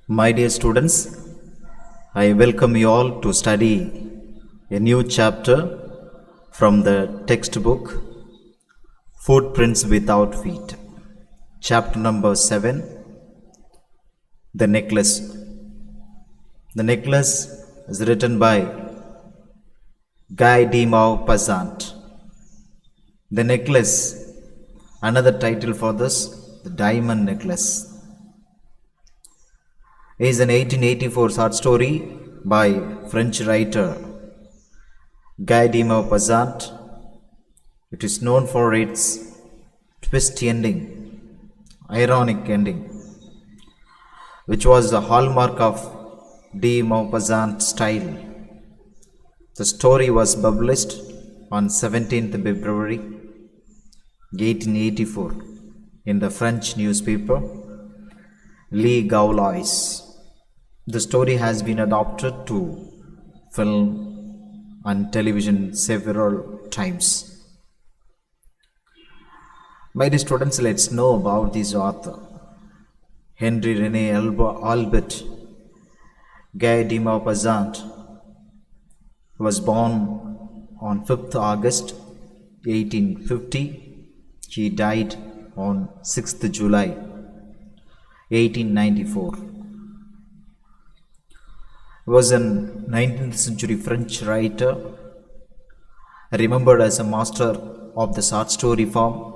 My dear students, I welcome you all to study a new chapter from the textbook Footprints Without Feet. Chapter number 7, The Necklace. The Necklace is written by Guy de Maupassant. The Necklace, another title for this, the Diamond Necklace, is an 1884 short story by French writer Guy de Maupassant. It is known for its twist ending, ironic ending, which was the hallmark of de Maupassant's style. The story was published on 17th February 1884 in the French newspaper Le Gaulois. The story has been adapted to film and television several times. My dear students, let's know about this author. Henry Rene Albert Guy de Maupassant was born on 5th August 1850. He died on 6th July 1894. He was a 19th century French writer, remembered as a master of the short story form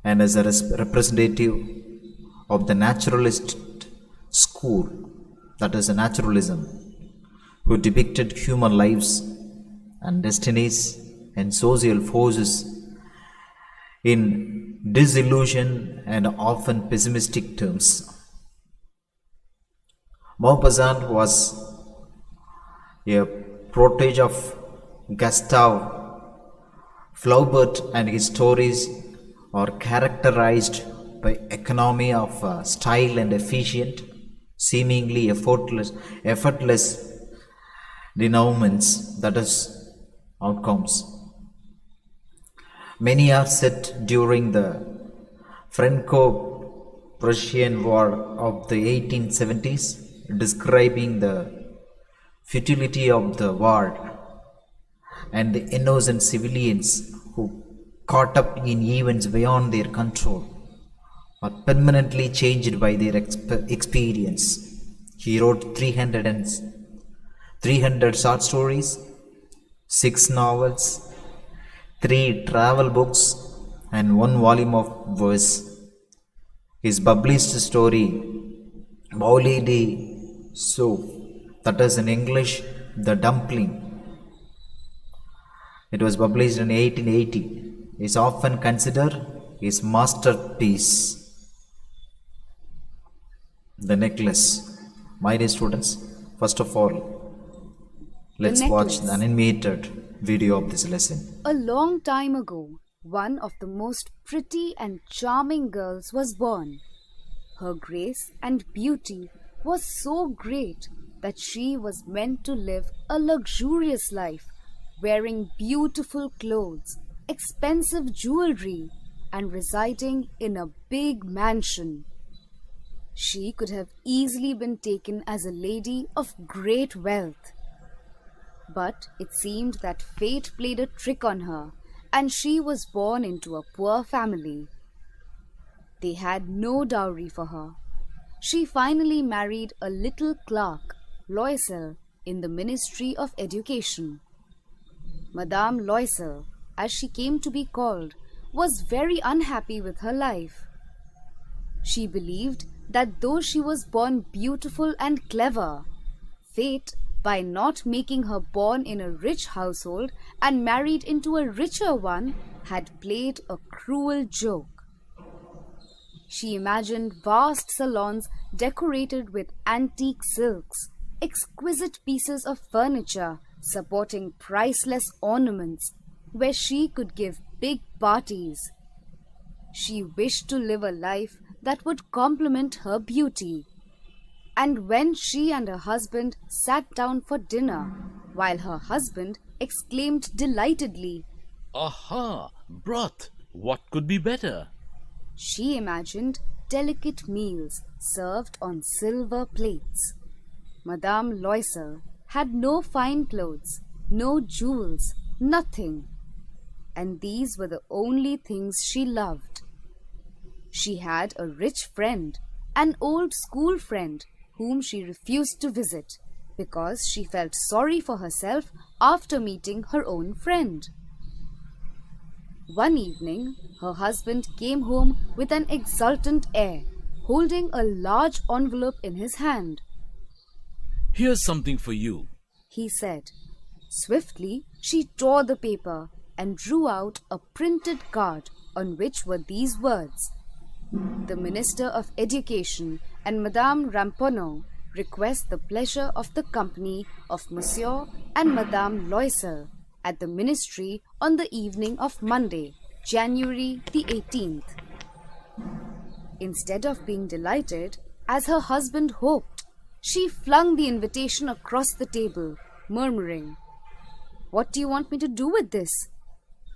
and as a representative of the naturalist school, that is, a naturalism, who depicted human lives and destinies and social forces in disillusion and often pessimistic terms. Maupassant was a protege of Gustave Flaubert, and his stories are characterized by economy of style and efficient, seemingly effortless denouements, that is, outcomes. Many are set during the Franco-Prussian War of the 1870s, describing the futility of the war and the innocent civilians who, caught up in events beyond their control, are permanently changed by their experience. He wrote 300 short stories, 6 novels, 3 travel books, and 1 volume of verse. His published story, Boulet de Soup, that is in English, The Dumpling, it was published in 1880, is often considered his masterpiece. The Necklace. My dear students, first of all, let's watch the animated video of this lesson. A long time ago, one of the most pretty and charming girls was born. Her grace and beauty was so great that she was meant to live a luxurious life, wearing beautiful clothes, expensive jewelry, and residing in a big mansion. She could have easily been taken as a lady of great wealth. But it seemed that fate played a trick on her, and she was born into a poor family. They had no dowry for her. She finally married a little clerk, Loisel, in the Ministry of Education. Madame Loisel, as she came to be called, was very unhappy with her life. She believed that though she was born beautiful and clever, fate, by not making her born in a rich household and married into a richer one, had played a cruel joke. She imagined vast salons decorated with antique silks, exquisite pieces of furniture supporting priceless ornaments, where she could give big parties. She wished to live a life that would complement her beauty. And when she and her husband sat down for dinner, while her husband exclaimed delightedly, "Aha! Broth! What could be better?" she imagined delicate meals served on silver plates. Madame Loisel had no fine clothes, no jewels, nothing. And these were the only things she loved. She had a rich friend, an old school friend, whom she refused to visit because she felt sorry for herself after meeting her own friend. One evening, her husband came home with an exultant air, holding a large envelope in his hand. Here's something for you. He said. Swiftly, she tore the paper and drew out a printed card on which were these words: "The Minister of Education and Madame Ramponneau request the pleasure of the company of Monsieur and Madame Loisel at the Ministry on the evening of Monday, January the 18th. Instead of being delighted, as her husband hoped, she flung the invitation across the table, murmuring, "What do you want me to do with this?"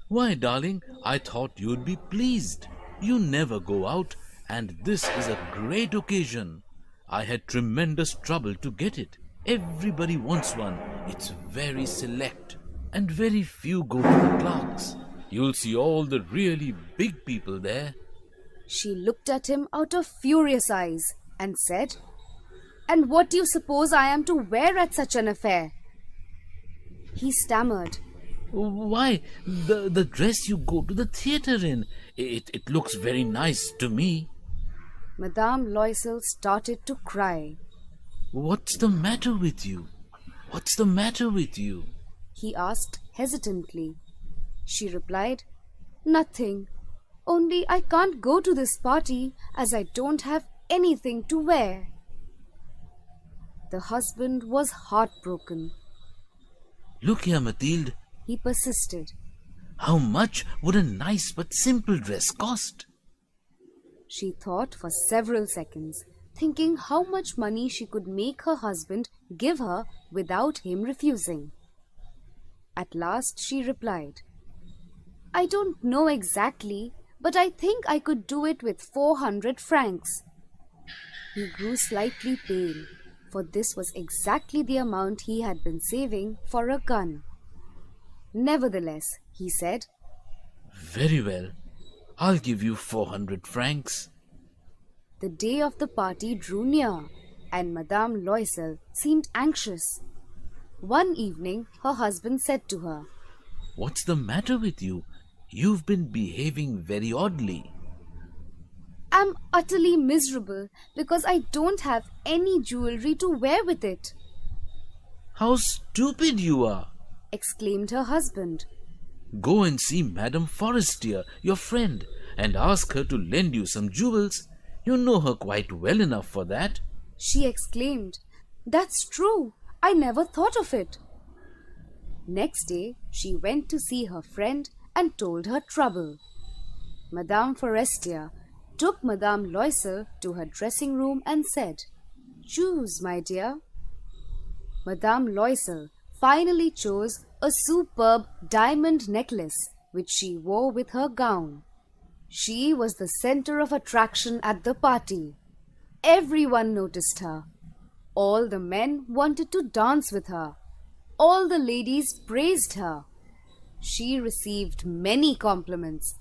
Why, darling, I thought you'd be pleased. You never go out, and this is a great occasion. I had tremendous trouble to get it. Everybody wants one. It's very select, and very few go to the clerks. You'll see all the really big people there. She looked at him out of furious eyes and said, "And what do you suppose I am to wear at such an affair?" He stammered, Why, the dress you go to the theatre in. It looks very nice to me. Madame Loisel started to cry. What's the matter with you? What's the matter with you? He asked hesitantly. She replied, "Nothing. Only I can't go to this party as I don't have anything to wear." The husband was heartbroken. Look here, Mathilde. He persisted. How much would a nice but simple dress cost? She thought for several seconds, thinking how much money she could make her husband give her without him refusing. At last she replied, "I don't know exactly, but I think I could do it with 400 francs. He grew slightly pale, for this was exactly the amount he had been saving for a gun. Nevertheless, he said, Very well. I'll give you 400 francs. The day of the party drew near, and Madame Loisel seemed anxious. One evening, her husband said to her, What's the matter with you? You've been behaving very oddly. "I'm utterly miserable because I don't have any jewelry to wear with it," How stupid you are! exclaimed her husband. Go and see Madame Forestier, your friend, and ask her to lend you some jewels. You know her quite well enough for that. She exclaimed, "That's true. I never thought of it." Next day, she went to see her friend and told her trouble. Madame Forestier took Madame Loisel to her dressing room and said, "Choose, my dear." Madame Loisel finally chose a superb diamond necklace which she wore with her gown. She was the center of attraction at the party. Everyone noticed her. All the men wanted to dance with her. All the ladies praised her. She received many compliments.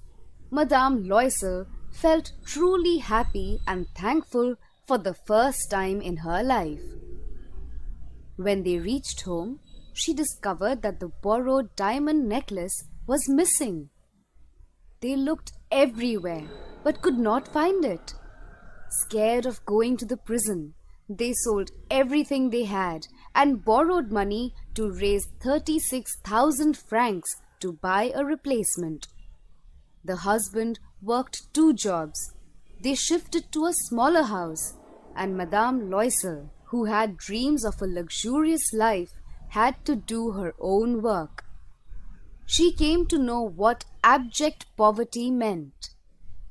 Madame Loisel felt truly happy and thankful for the first time in her life. When they reached home, she discovered that the borrowed diamond necklace was missing. They looked everywhere but could not find it. Scared of going to the prison, they sold everything they had and borrowed money to raise 36,000 francs to buy a replacement. The husband worked 2 jobs. They shifted to a smaller house, and Madame Loisel, who had dreams of a luxurious life, had to do her own work. She came to know what abject poverty meant.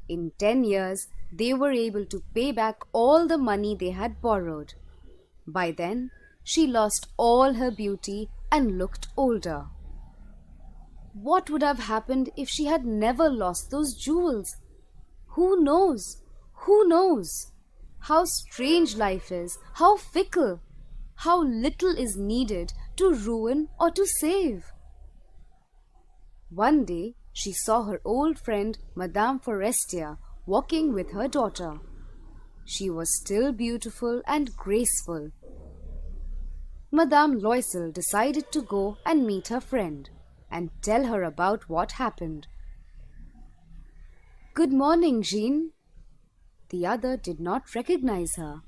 In 10 years, they were able to pay back all the money they had borrowed. By then, she lost all her beauty and looked older. What would have happened if she had never lost those jewels? Who knows? Who knows? How strange life is, how fickle, how little is needed to ruin or to save. One day she saw her old friend Madame Forestier walking with her daughter. She was still beautiful and graceful. Madame Loisel decided to go and meet her friend and tell her about what happened. "Good morning, Jean." The other did not recognize her.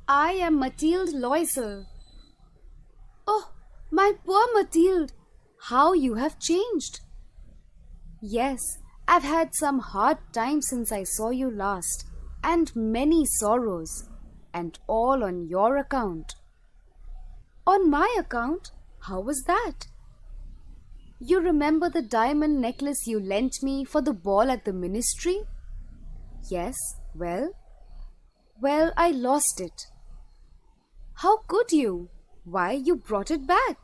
"I am Mathilde Loisel." "Oh, my poor Mathilde, how you have changed." "Yes, I've had some hard times since I saw you last, and many sorrows, and all on your account." "On my account? How was that?" "You remember the diamond necklace you lent me for the ball at the ministry?" "Yes, well?" "Well, I lost it." "How could you? Why, you brought it back."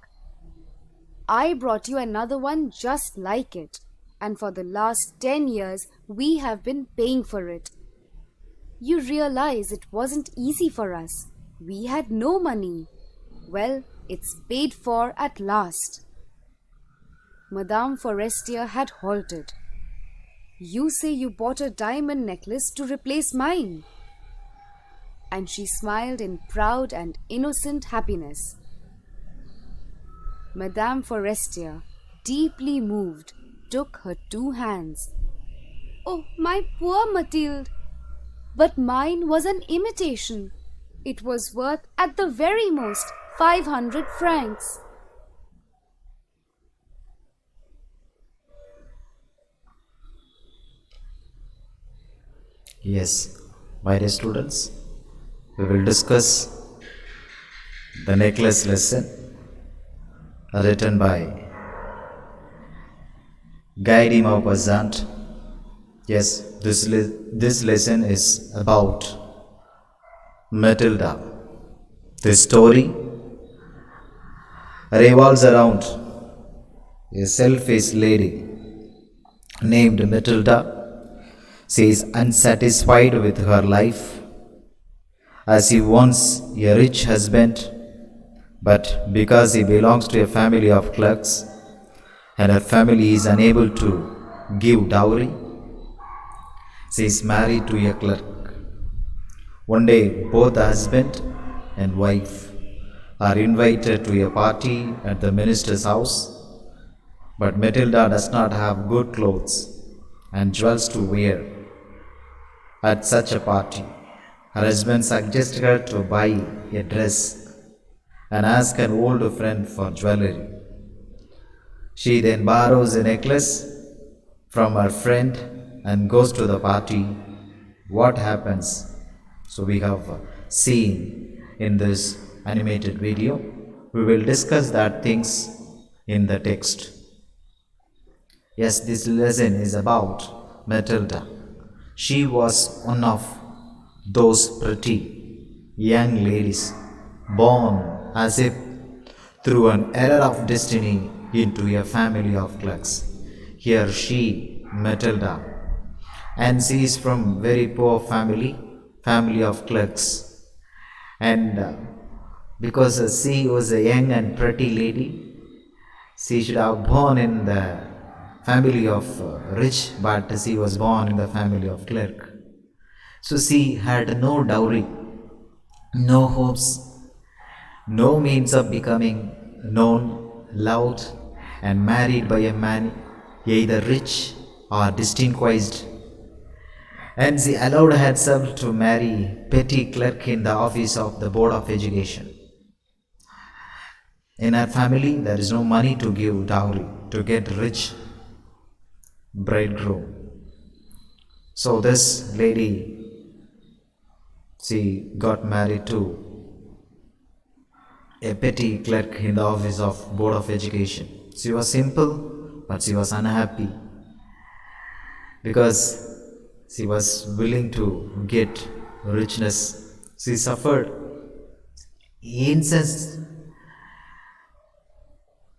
"I brought you another one just like it, and for the last 10 years we have been paying for it. You realize it wasn't easy for us. We had no money. Well, it's paid for at last." Madame Forestier had halted. "You say you bought a diamond necklace to replace mine?" And she smiled in proud and innocent happiness. Madame Forestier, deeply moved, took her 2 hands. "Oh, my poor Mathilde! But mine was an imitation. It was worth at the very most 500 francs. Yes, my dear students, we will discuss the necklace lesson written by Guy de Maupassant. Yes, this lesson is about Matilda. This story revolves around a selfish lady named Matilda. She is unsatisfied with her life as she wants a rich husband, but because he belongs to a family of clerks and her family is unable to give dowry, she is married to a clerk. One day, both the husband and wife are invited to a party at the minister's house, but Matilda does not have good clothes and jewels to wear at such a party. Her husband suggests her to buy a dress and ask an old friend for jewelry. She then borrows a necklace from her friend and goes to the party. What happens? So we have seen in this animated video. We will discuss that things in the text. Yes, this lesson is about Matilda. She was one of those pretty young ladies born as if through an error of destiny into a family of clerks. Here she, Matilda, and she is from very poor family of clerks. And because she was a young and pretty lady, she should have born in the family of rich, but she was born in the family of clerk. So she had no dowry, no hopes, no means of becoming known, loved, and married by a man either rich or distinguished. And she allowed herself to marry petty clerk in the office of the Board of Education. In her family, there is no money to give dowry, to get rich bridegroom. So this lady, she got married to a petty clerk in the office of Board of Education. She was simple, but she was unhappy because she was willing to get richness. She suffered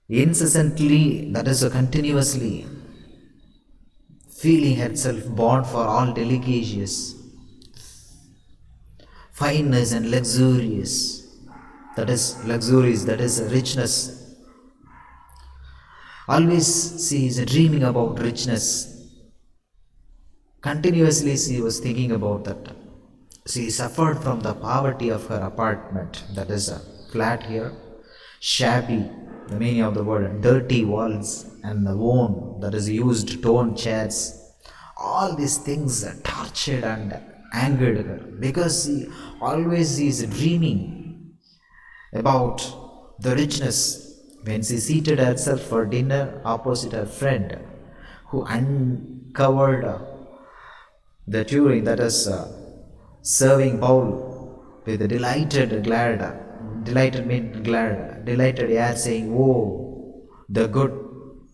incessantly, that is continuously, feeling herself born for all delicacies. fineness and luxurious. That is luxurious, that is richness. Always she is dreaming about richness. Continuously she was thinking about that. She suffered from the poverty of her apartment, that is a flat here, shabby, the meaning of the word, dirty walls, and the worn, that is used torn chairs. All these things tortured and angered her because she always is dreaming about the richness. When she seated herself for dinner opposite her friend, who uncovered the tureen, that is serving bowl with a delighted air, saying, "Oh, the good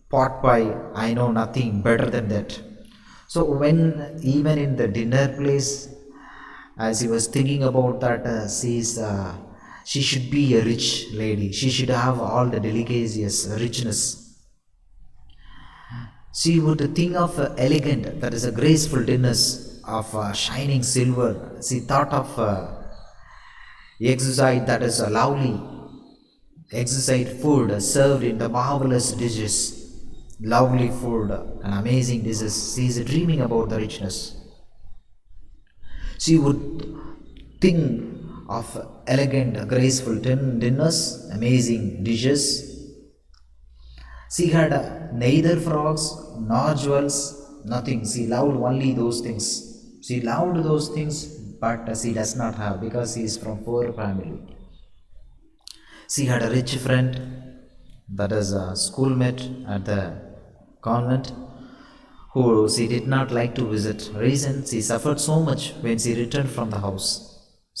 pot pie, I know nothing better than that." So when even in the dinner place, as he was thinking about that, she should be a rich lady. She should have all the delicacies, richness. She would think of elegant, that is a graceful dinners of shining silver. She thought of exquisite, that is a lovely, exquisite food served in the marvelous dishes. Lovely food and amazing dishes. She is dreaming about the richness. She would think of elegant, graceful dinners, amazing dishes. She had neither frogs nor jewels, nothing. She loved only those things. She loved those things, but she does not have because she is from poor family. She had a rich friend, that is a schoolmate at the convent, who she did not like to visit. Reason, she suffered so much when she returned from the house.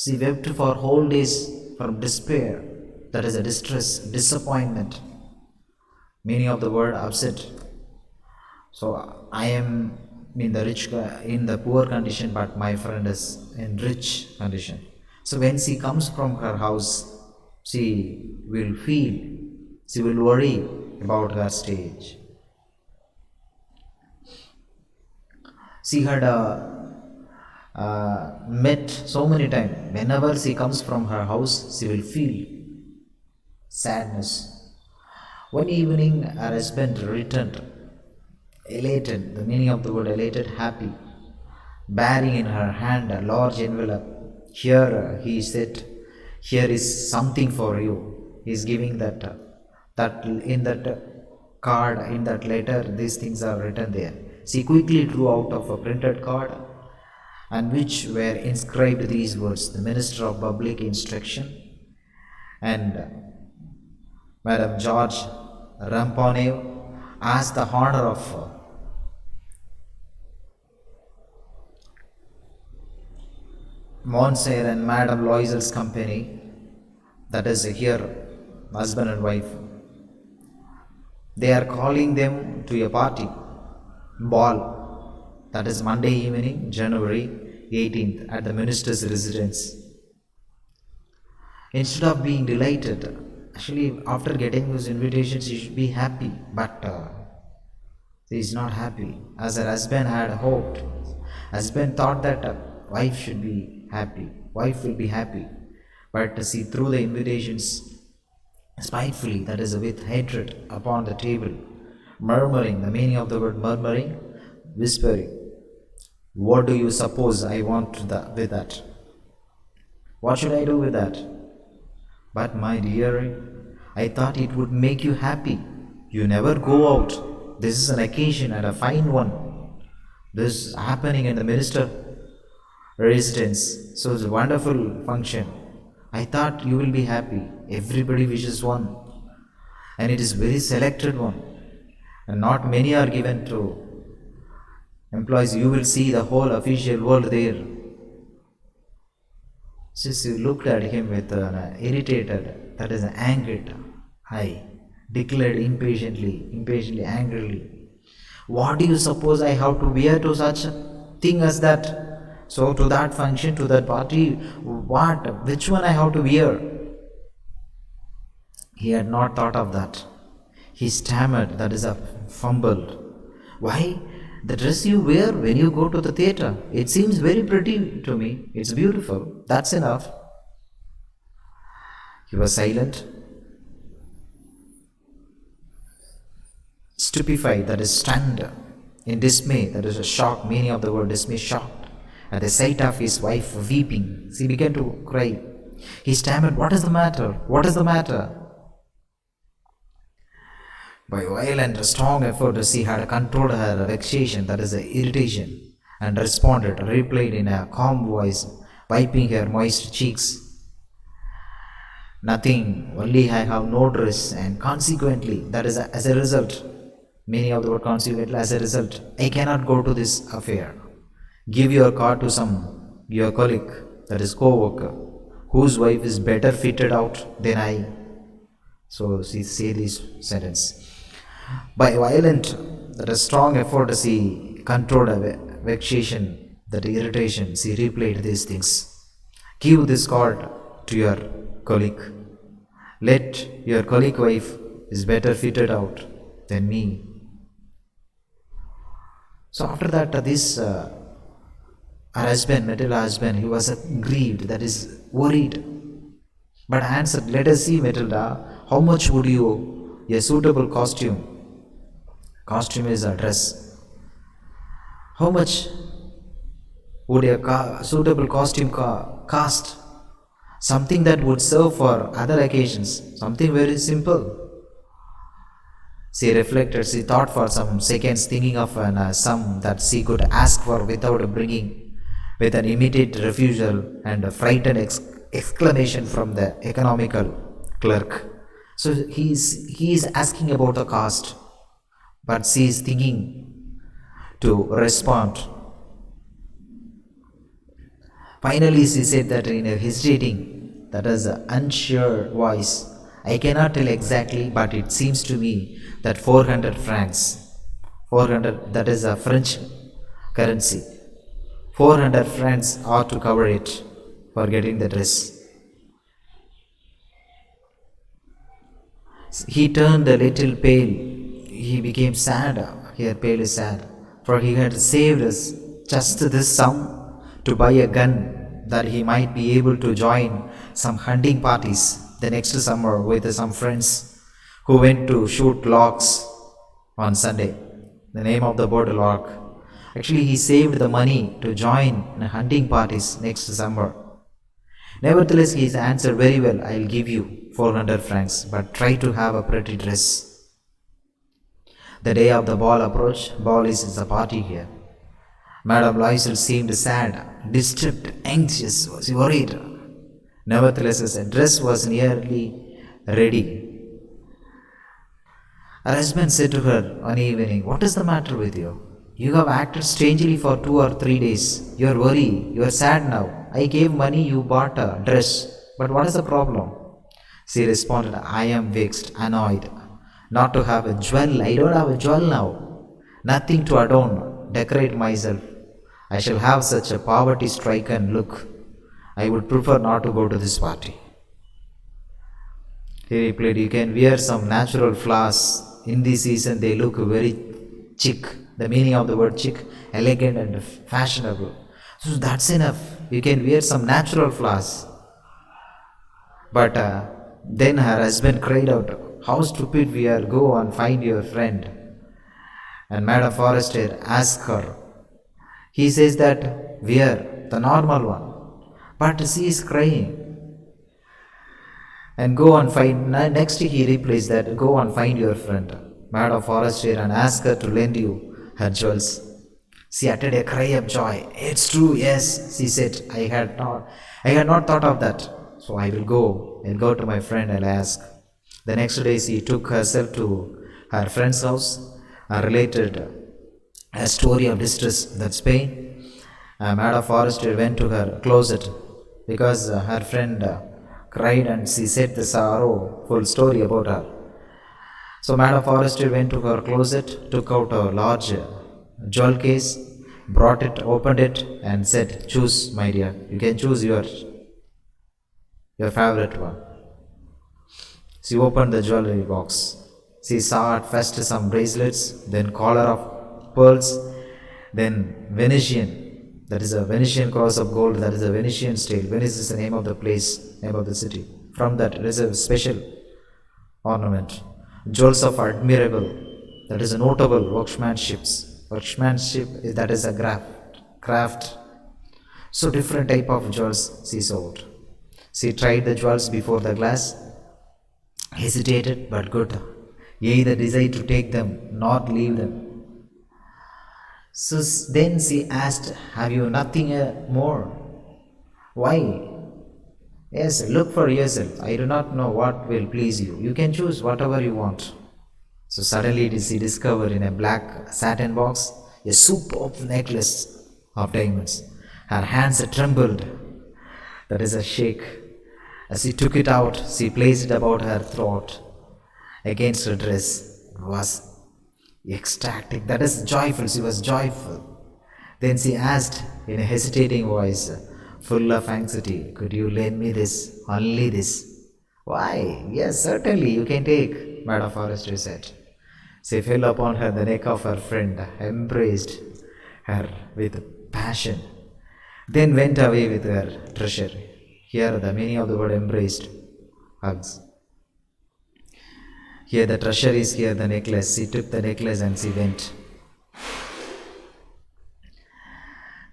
She wept for whole days from despair, that is a distress, disappointment. Meaning of the word upset. So I am in the poor condition, but my friend is in rich condition. So when she comes from her house, she will worry about her stage. She had met so many times. Whenever she comes from her house, she will feel sadness. One evening, her husband returned, elated, the meaning of the word elated, happy, bearing in her hand a large envelope. Here, he said, "Here is something for you." He is giving that in that card, in that letter, these things are written there. She quickly drew out of a printed card, and which were inscribed these words: "The Minister of Public Instruction and Madam George Ramponneau as the honor of Monsieur and Madam Loisel's company," that is here husband and wife. They are calling them to a party, ball, that is Monday evening, January 18th, at the minister's residence. Instead of being delighted, actually after getting those invitations she should be happy, but she is not happy, as her husband had hoped. Husband thought that wife should be happy, wife will be happy, but she threw the invitations spitefully, that is with hatred, upon the table, murmuring, the meaning of the word murmuring, whispering, "What do you suppose I want with that? What should I do with that? But my dear, I thought it would make you happy. You never go out. This is an occasion and a fine one. This is happening in the minister residence. So it's a wonderful function. I thought you will be happy. Everybody wishes one. And it is very selected one. And not many are given to employees. You will see the whole official world there." She looked at him with an irritated, that is angered eye, declared impatiently, angrily, "What do you suppose I have to wear to such a thing as that? So to that function, to that party, which one I have to wear?" He had not thought of that. He stammered, that is fumbled. "Why The dress you wear when you go to the theater, it seems very pretty to me. It's beautiful. That's enough. He was silent, stupefied, that is stunned, in dismay, that is a shock, meaning of the word dismay, shocked, at the sight of his wife weeping. He began to cry. He stammered, "What is the matter? What is the matter?" By violent, strong effort, she had controlled her vexation, that is, irritation, and replied in a calm voice, wiping her moist cheeks. "Nothing, only I have no dress, and consequently, that is, as a result, meaning of the word consequently, as a result, I cannot go to this affair. Give your card to your colleague, that is, co-worker, whose wife is better fitted out than I." So she said this sentence. By violent, that a strong effort, she controlled her vexation, that irritation, she replayed these things. "Give this card to your colleague. Let your colleague wife is better fitted out than me." So after that, her husband, Matilda's husband, he was grieved, that is, worried, but answered, "Let us see, Matilda, how much would a suitable costume is a dress. How much would a suitable costume cost? Something that would serve for other occasions, something very simple." She reflected, she thought for some seconds, thinking of a sum that she could ask for without bringing, with an immediate refusal and a frightened exclamation from the economical clerk. So he is asking about the cost, but she is thinking to respond. Finally, she said that in a hesitating, that is, an unsure voice, "I cannot tell exactly, but it seems to me that 400 francs, 400, that is a French currency, 400 francs ought to cover it for getting the dress." He turned a little pale. He became sad. Here, pale is sad, for he had saved us just this sum to buy a gun, that he might be able to join some hunting parties the next summer with some friends who went to shoot larks on Sunday. The name of the bird, lark. Actually, he saved the money to join hunting parties next summer. Nevertheless, he answered, "Very well, I'll give you 400 francs, but try to have a pretty dress." The day of the ball approached. Ball is a party here. Madame Loisel seemed sad, disturbed, anxious, was worried. Nevertheless, his dress was nearly ready. Her husband said to her one evening, "What is the matter with you? You have acted strangely for 2 or 3 days. You are worried, you are sad now. I gave money, you bought a dress. But what is the problem?" She responded, "I am vexed, annoyed. Not to have a jewel. I don't have a jewel now. Nothing to adorn, decorate myself. I shall have such a poverty-stricken look. I would prefer not to go to this party." He replied, "You can wear some natural flowers. In this season, they look very chic." The meaning of the word chic, elegant and fashionable. So that's enough. You can wear some natural flowers. But then her husband cried out, "How stupid we are. Go and find your friend." And Madame Forestier asked her. He says that wear the normal one. But she is crying. And go and find, next he replies that, "Go and find your friend, Madame Forestier, and ask her to lend you her jewels." She uttered a cry of joy. "It's true, yes," she said. I had not thought of that. So I will go. I'll go to my friend, I'll ask." The next day she took herself to her friend's house and related a story of distress, that's pain. Madame Forestier went to her closet because her friend cried, and she said the sorrowful story about her. So Madame Forestier went to her closet, took out a large jewel case, brought it, opened it, and said, "Choose, my dear. You can choose your favorite one." She opened the jewelry box. She saw at first some bracelets, then collar of pearls, Then Venetian, that is a Venetian cross of gold, that is a Venetian steel. Venice is the name of the place, name of the city. From that, it is a special ornament. Jewels of admirable, that is a notable workmanship. Workmanship, that is a craft. So different type of jewels she sold. She tried the jewels before the glass, hesitated but good, either desired to take them, not leave them. So then she asked, have you nothing more? Why? Yes, look for yourself. I do not know what will please you. You can choose whatever you want. So suddenly she discovered in a black satin box a superb necklace of diamonds. Her hands trembled. That is a shake. As she took it out, she placed it about her throat against her dress. It was ecstatic. That is joyful. She was joyful. Then she asked in a hesitating voice, full of anxiety, could you lend me this? Only this? Why? Yes, certainly you can take, Madame Forrester said. She fell upon her the neck of her friend, embraced her with passion, then went away with her treasure. Here the meaning of the word embraced, hugs. Here the treasure is here the necklace. She took the necklace and she went.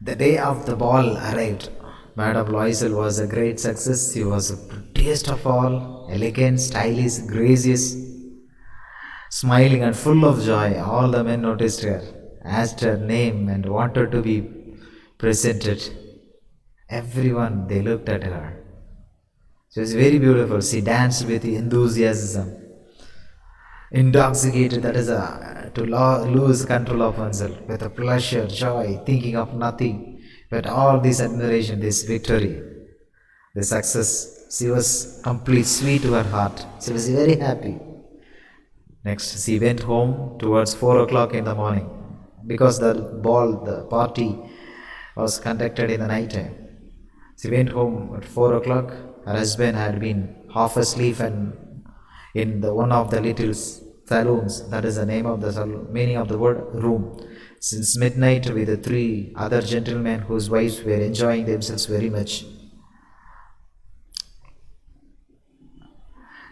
The day of the ball arrived. Madame Loisel was a great success. She was the prettiest of all, elegant, stylish, gracious, smiling and full of joy. All the men noticed her, asked her name and wanted to be presented. Everyone, they looked at her. She was very beautiful. She danced with enthusiasm. Intoxicated, that is to lose control of oneself, with a pleasure, joy, thinking of nothing, but all this admiration, this victory, this success. She was complete, sweet to her heart. She was very happy. Next, she went home towards 4 o'clock in the morning, because the ball, the party was conducted in the night time. She went home at 4 o'clock. Her husband had been half asleep and in one of the little saloons, that is the name of the meaning of the word room, since midnight with the 3 other gentlemen whose wives were enjoying themselves very much.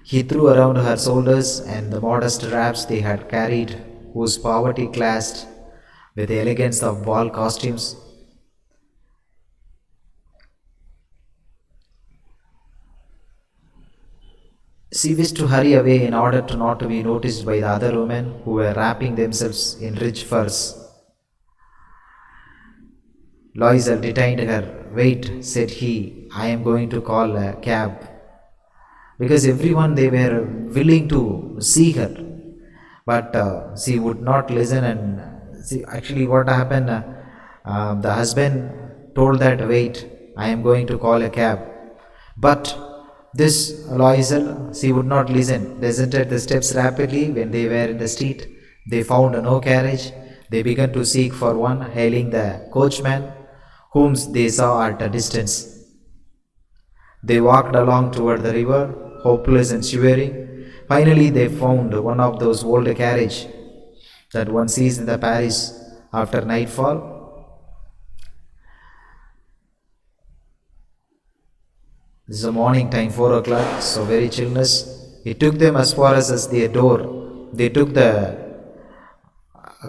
He threw around her shoulders and the modest wraps they had carried, whose poverty clashed with the elegance of ball costumes. She wished to hurry away in order to not to be noticed by the other women who were wrapping themselves in rich furs. Loisel detained her. Wait, said he, I am going to call a cab. Because everyone, they were willing to see her. But she would not listen, and actually what happened, the husband told that, wait, I am going to call a cab. But this Loisel, she would not listen. They ascended the steps rapidly. When they were in the street, they found no carriage. They began to seek for one, hailing the coachman, whom they saw at a distance. They walked along toward the river, hopeless and shivering. Finally, they found one of those old carriages that one sees in the Paris after nightfall. This is a morning time, 4 o'clock, so very chillness. He took them as far as their door. They took the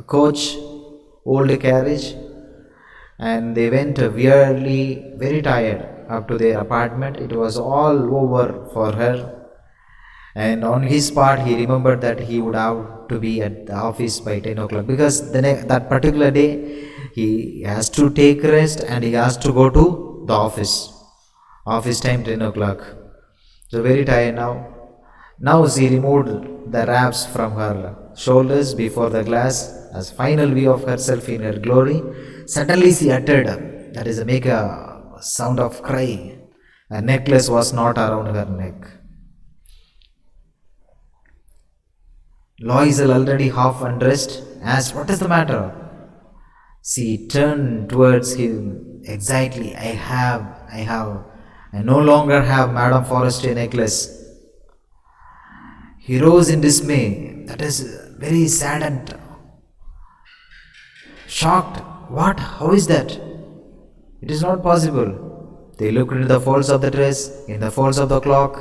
coach, old carriage, and they went weirdly, very tired, up to their apartment. It was all over for her. And on his part, he remembered that he would have to be at the office by 10 o'clock, because that particular day he has to take rest and he has to go to the office. Office time 10 o'clock. So very tired now. Now she removed the wraps from her shoulders before the glass as final view of herself in her glory. Suddenly she uttered, that is, make a sound of cry. A necklace was not around her neck. Loisel, already half undressed, asked, what is the matter? She turned towards him excitedly. I no longer have Madame Forrester necklace. He rose in dismay. That is very saddened, shocked. What? How is that? It is not possible. They looked into the folds of the dress, in the folds of the cloak,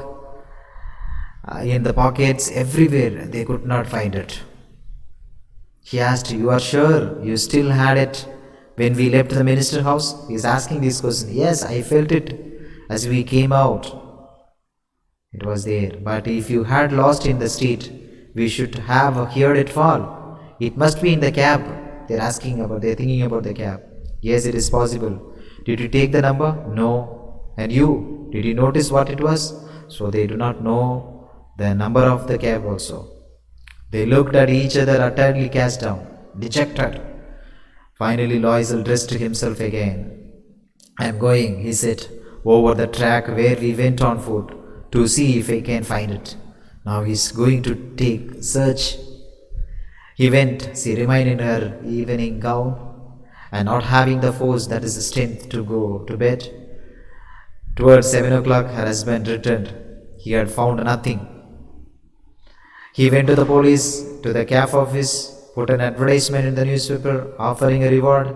in the pockets, everywhere. They could not find it. He asked, "You are sure you still had it when we left the minister house?" He is asking this question. "Yes, I felt it as we came out. It was there. But if you had lost in the street, we should have heard it fall. It must be in the cab." They're thinking about the cab. "Yes, it is possible. Did you take the number?" "No." "And you? Did you notice what it was?" So they do not know the number of the cab also. They looked at each other, utterly cast down, dejected. Finally, Loisel dressed himself again. "I am going," he said, "over the track where we went on foot to see if I can find it." Now he is going to take search. He went. She remained in her evening gown, and not having the force, that is the strength, to go to bed. Towards 7 o'clock, her husband returned. He had found nothing. He went to the police, to the CAF office, put an advertisement in the newspaper offering a reward.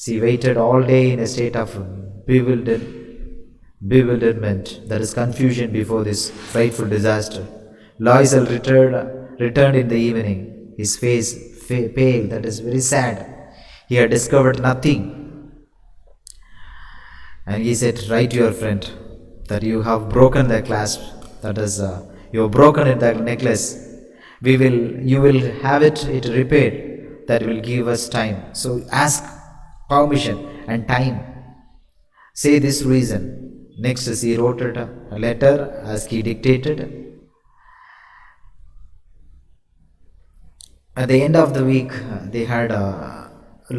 She waited all day in a state of bewilderment, that is confusion, before this frightful disaster. Loisel returned in the evening, his face pale, that is very sad. He had discovered nothing. And he said, "Write to your friend that you have broken the clasp, that is, you have broken it, that necklace. You will have it repaired. That will give us time. So ask permission and time. Say this reason." Next, he wrote a letter as he dictated. At the end of the week, they had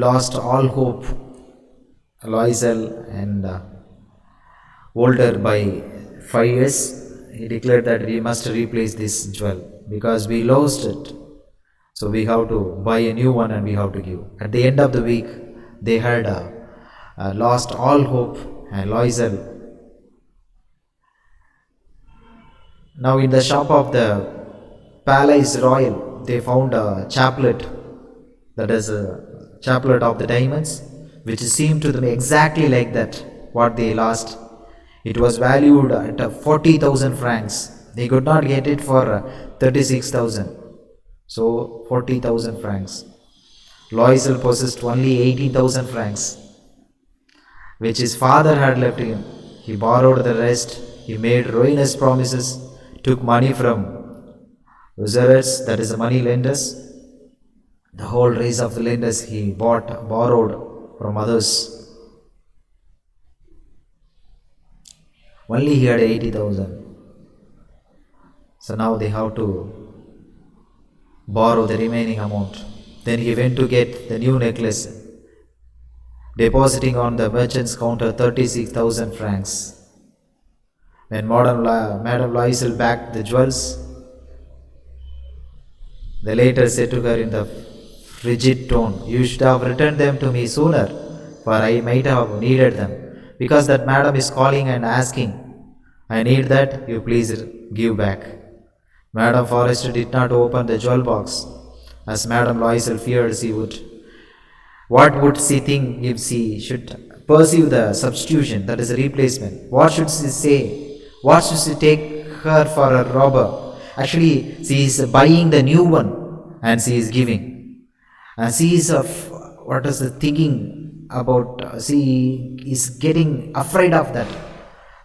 lost all hope. Loisel and older by 5 years, he declared that we must replace this jewel because we lost it. So we have to buy a new one and we have to give. At the end of the week, they had lost all hope, and Loisel. Now in the shop of the Palais Royal, they found a chaplet, that is a chaplet of the diamonds, which seemed to them exactly like that, what they lost. It was valued at 40,000 francs. They could not get it for 36,000. So 40,000 francs. Loisel possessed only 18,000 francs, which his father had left him. He borrowed the rest. He made ruinous promises, took money from usurers, that is the money lenders. The whole race of the lenders he borrowed from others. Only he had 80,000. So now they have to borrow the remaining amount. Then he went to get the new necklace, depositing on the merchant's counter 36,000 francs. When Madame Loisel backed the jewels, the latter said to her in the frigid tone, "You should have returned them to me sooner, for I might have needed them. Because that madam is calling and asking, I need that, you please give back." Madame Forrester did not open the jewel box, as Madame Loisel feared she would. What would she think if she should perceive the substitution, that is a replacement? What should she say? What should she take her for a robber? Actually, she is buying the new one and she is giving. And she is thinking about, she is getting afraid of that.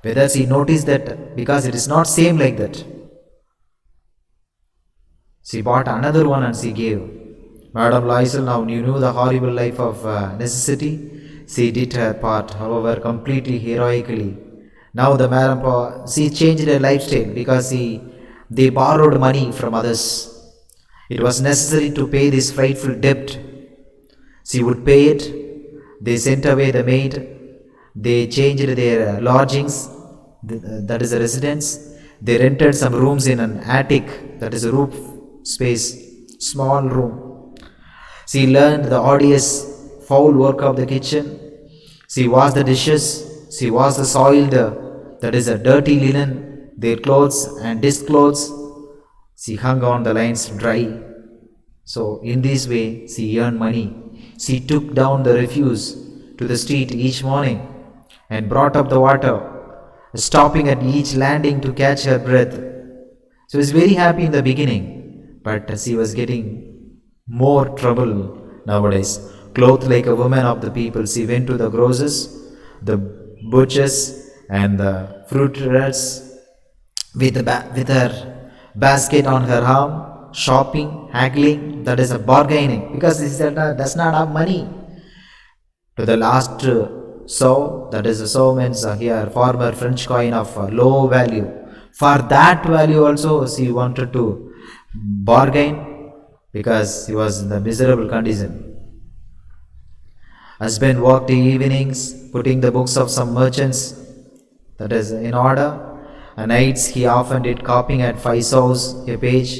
Whether she noticed that, because it is not same like that. She bought another one and she gave. Madame Loisel now knew the horrible life of necessity. She did her part, however, completely heroically. Now the Madame, she changed her lifestyle because they borrowed money from others. It was necessary to pay this frightful debt. She would pay it. They sent away the maid. They changed their lodgings, that is a residence. They rented some rooms in an attic, that is a roof space, small room. She learned the odious, foul work of the kitchen. She washed the dishes. She washed the soiled, that is a dirty linen, their clothes and dish clothes. She hung on the lines dry. So in this way she earned money. She took down the refuse to the street each morning and brought up the water, stopping at each landing to catch her breath. She was very happy in the beginning, but she was getting more trouble nowadays. Clothed like a woman of the people, she went to the grocers, the butchers, and the fruiterers with her basket on her arm, shopping, haggling, that is a bargaining, because this does not have money. To the last sow, that is a sow means here former French coin of low value. For that value also she wanted to bargain because she was in the miserable condition. Husband worked evenings, putting the books of some merchants, that is in order. And nights he often did copying at 5 sous a page.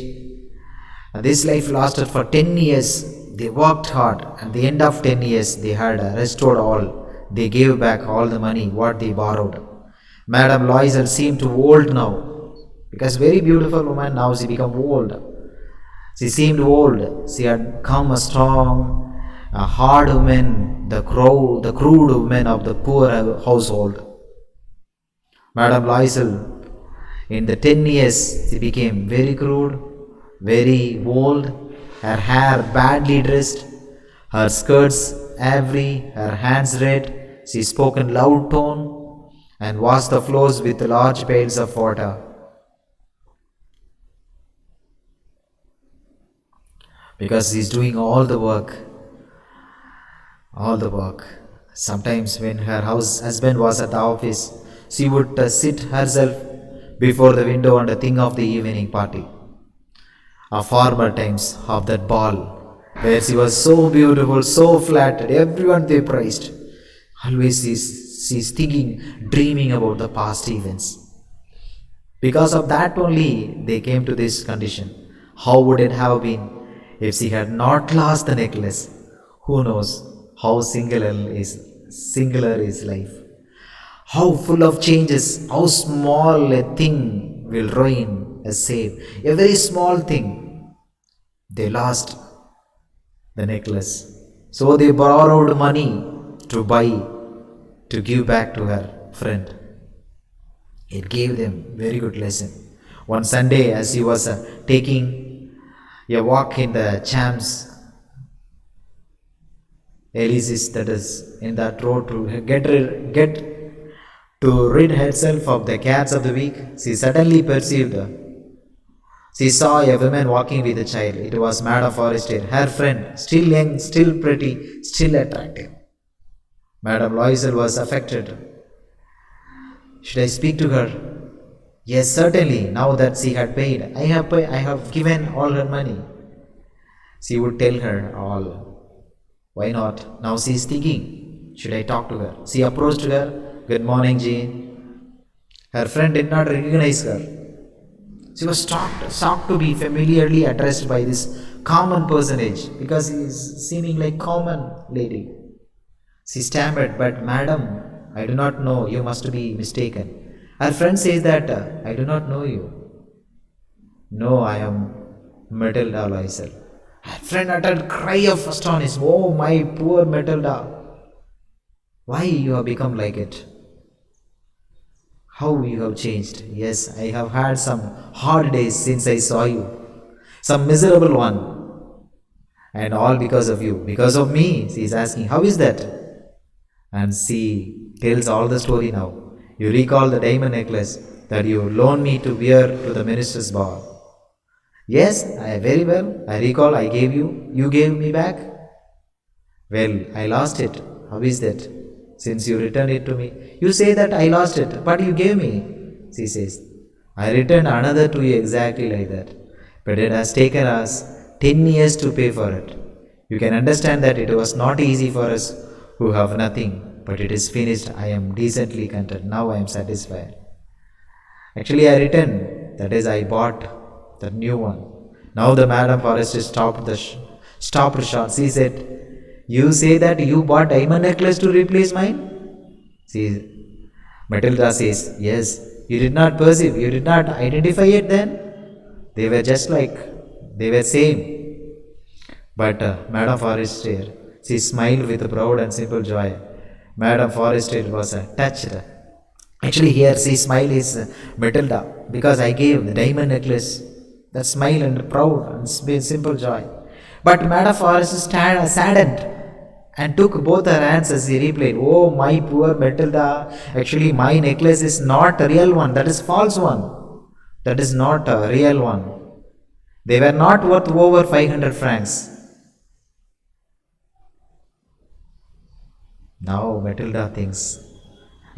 And this life lasted for 10 years. They worked hard. At the end of 10 years, they had restored all. They gave back all the money what they borrowed. Madame Loisel seemed too old now, because very beautiful woman, now she became old. She seemed old. She had come a strong, a hard woman, the crude woman of the poor household. Madame Loisel, in the 10 years, she became very crude, very old, her hair badly dressed, her skirts every, her hands red. She spoke in loud tone and washed the floors with large pails of water. Because she's doing all the work. Sometimes when her husband was at the office, she would sit herself before the window and think of the evening party. Of former times of that ball, where she was so beautiful, so flattered, everyone they praised. Always she's thinking, dreaming about the past events. Because of that only they came to this condition. How would it have been if she had not lost the necklace? Who knows how singular is life? How full of changes, how small a thing will ruin a save. A very small thing. They lost the necklace. So they borrowed money to give back to her friend. It gave them very good lesson. One Sunday, as he was taking a walk in the Champs Elysees, that is in that road to rid herself of the cats of the week, she suddenly perceived. She saw a woman walking with a child. It was Madame Forestier, her friend, still young, still pretty, still attractive. Madame Loisel was affected. Should I speak to her? Yes, certainly, now that she had paid. I have given all her money. She would tell her all. Why not? Now she is thinking, should I talk to her? She approached her. Good morning, Jean. Her friend did not recognize her. She was shocked to be familiarly addressed by this common personage, because he is seeming like common lady. She stammered, but madam, I do not know, you must be mistaken. Her friend says that I do not know you. No, I am Matilda Loisel. Her friend uttered a cry of astonishment. Oh, my poor Matilda. Why you have become like it? How you have changed. Yes, I have had some hard days since I saw you. Some miserable one. And all because of you. Because of me. She is asking, how is that? And she tells all the story now. You recall the diamond necklace that you loaned me to wear to the minister's ball. Yes, very well. I recall I gave you. You gave me back. Well, I lost it. How is that? Since you returned it to me. You say that I lost it, but you gave me. She says, I returned another to you exactly like that. But it has taken us 10 years to pay for it. You can understand that it was not easy for us who have nothing, but it is finished. I am decently content. Now I am satisfied. Actually, I returned. That is, I bought the new one. Now the Madame Forestier stopped short. She said, you say that you bought diamond necklace to replace mine? Matilda says, yes. You did not perceive, you did not identify it then? They were just like, they were same. But Madame Forestier, She smiled with proud and simple joy. Madame Forrester was touched. Actually, here she smile is Matilda, because I gave the diamond necklace. That smile and proud and simple joy. But Madame Forrester saddened and took both her hands as he replied, "Oh, my poor Matilda, actually my necklace is not a real one, that is false one. That is not a real one. They were not worth over 500 francs. Now Matilda thinks,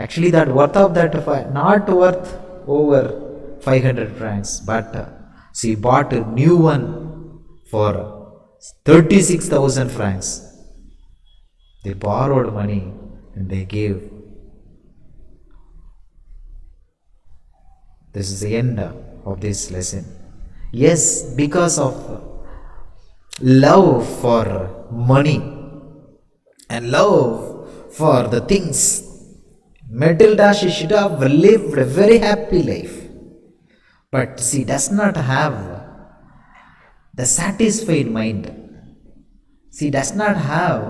actually that worth of that not worth over 500 francs, but she bought a new one for 36,000 francs. They borrowed money and they gave. This is the end of this lesson. Yes, because of love for money and love for the things, Matilda, she should have lived a very happy life. But she does not have the satisfied mind. She does not have